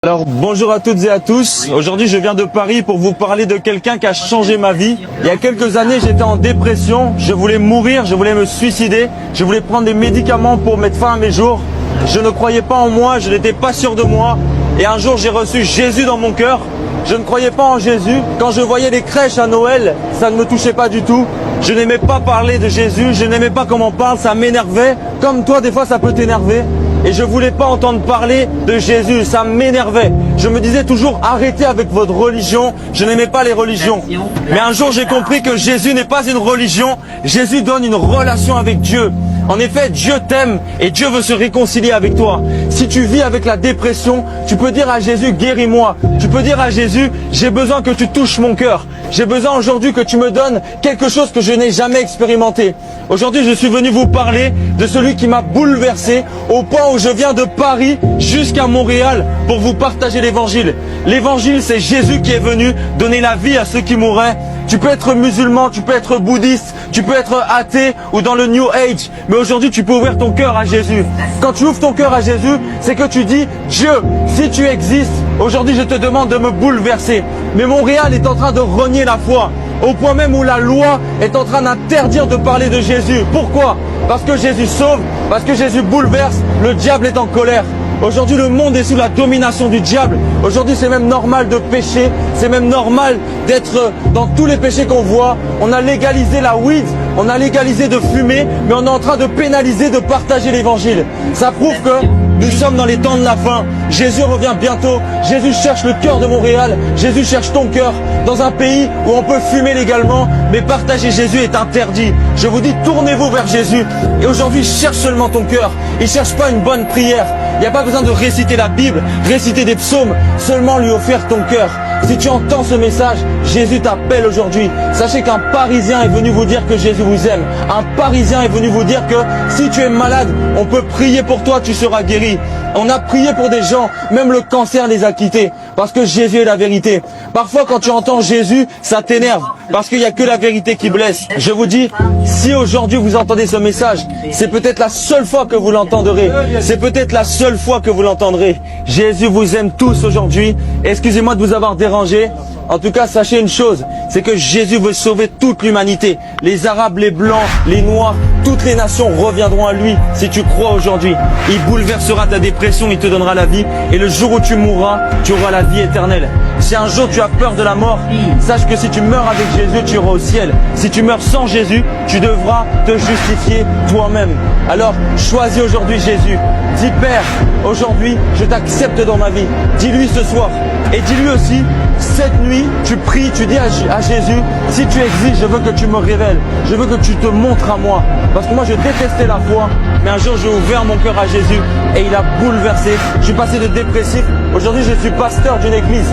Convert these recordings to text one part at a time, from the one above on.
Alors bonjour à toutes et à tous, aujourd'hui je viens de Paris pour vous parler de quelqu'un qui a changé ma vie. Il y a quelques années j'étais en dépression, je voulais mourir, je voulais me suicider, je voulais prendre des médicaments pour mettre fin à mes jours. Je ne croyais pas en moi, je n'étais pas sûr de moi et un jour j'ai reçu Jésus dans mon cœur. Je ne croyais pas en Jésus, quand je voyais les crèches à Noël, ça ne me touchait pas du tout. Je n'aimais pas parler de Jésus, je n'aimais pas comment on parle, ça m'énervait. Comme toi des fois ça peut t'énerver. Et je voulais pas entendre parler de Jésus, ça m'énervait. Je me disais toujours arrêtez avec votre religion, je n'aimais pas les religions. Mais un jour j'ai compris que Jésus n'est pas une religion, Jésus donne une relation avec Dieu. En effet, Dieu t'aime et Dieu veut se réconcilier avec toi. Si tu vis avec la dépression, tu peux dire à Jésus, guéris-moi. Tu peux dire à Jésus, j'ai besoin que tu touches mon cœur. J'ai besoin aujourd'hui que tu me donnes quelque chose que je n'ai jamais expérimenté. Aujourd'hui, je suis venu vous parler de celui qui m'a bouleversé au point où je viens de Paris jusqu'à Montréal pour vous partager l'évangile. L'évangile, c'est Jésus qui est venu donner la vie à ceux qui mouraient. Tu peux être musulman, tu peux être bouddhiste, tu peux être athée ou dans le New Age. Mais aujourd'hui, tu peux ouvrir ton cœur à Jésus. Quand tu ouvres ton cœur à Jésus, c'est que tu dis, Dieu, si tu existes, aujourd'hui je te demande de me bouleverser. Mais Montréal est en train de renier la foi. Au point même où la loi est en train d'interdire de parler de Jésus. Pourquoi? Parce que Jésus sauve, parce que Jésus bouleverse, le diable est en colère. Aujourd'hui, le monde est sous la domination du diable. Aujourd'hui, c'est même normal de pécher. C'est même normal d'être dans tous les péchés qu'on voit. On a légalisé la weed, on a légalisé de fumer, mais on est en train de pénaliser de partager l'évangile. Ça prouve que nous sommes dans les temps de la fin. Jésus revient bientôt. Jésus cherche le cœur de Montréal. Jésus cherche ton cœur dans un pays où on peut fumer légalement, mais partager Jésus est interdit. Je vous dis, tournez-vous vers Jésus. Et aujourd'hui, il cherche seulement ton cœur. Il ne cherche pas une bonne prière. Il n'y a pas besoin de réciter la Bible, réciter des psaumes, seulement lui offrir ton cœur. Si tu entends ce message, Jésus t'appelle aujourd'hui. Sachez qu'un Parisien est venu vous dire que Jésus vous aime. Un Parisien est venu vous dire que si tu es malade, on peut prier pour toi, tu seras guéri. On a prié pour des gens, même le cancer les a quittés, parce que Jésus est la vérité. Parfois quand tu entends Jésus, ça t'énerve, parce qu'il n'y a que la vérité qui blesse. Je vous dis, si aujourd'hui vous entendez ce message, c'est peut-être la seule fois que vous l'entendrez. C'est peut-être la seule fois que vous l'entendrez. Jésus vous aime tous aujourd'hui. Excusez-moi de vous avoir dérangé. En tout cas, sachez une chose, c'est que Jésus veut sauver toute l'humanité. Les Arabes, les Blancs, les Noirs, toutes les nations reviendront à lui si tu crois aujourd'hui. Il bouleversera ta dépression, il te donnera la vie. Et le jour où tu mourras, tu auras la vie éternelle. Si un jour tu as peur de la mort, sache que si tu meurs avec Jésus, tu iras au ciel. Si tu meurs sans Jésus, tu devras te justifier toi-même. Alors, choisis aujourd'hui Jésus. Dis Père, aujourd'hui, je t'accepte dans ma vie. Dis-lui ce soir. Et dis-lui aussi, cette nuit, tu pries, tu dis à Jésus, si tu existes, je veux que tu me révèles. Je veux que tu te montres à moi. Parce que moi, je détestais la foi. Mais un jour, j'ai ouvert mon cœur à Jésus et il a bouleversé. Je suis passé de dépressif. Aujourd'hui, je suis pasteur d'une église.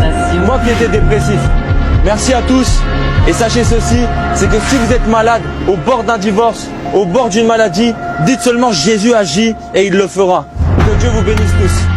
Moi qui étais dépressif. Merci à tous. Et sachez ceci, c'est que si vous êtes malade, au bord d'un divorce, au bord d'une maladie, dites seulement Jésus agit et il le fera. Que Dieu vous bénisse tous.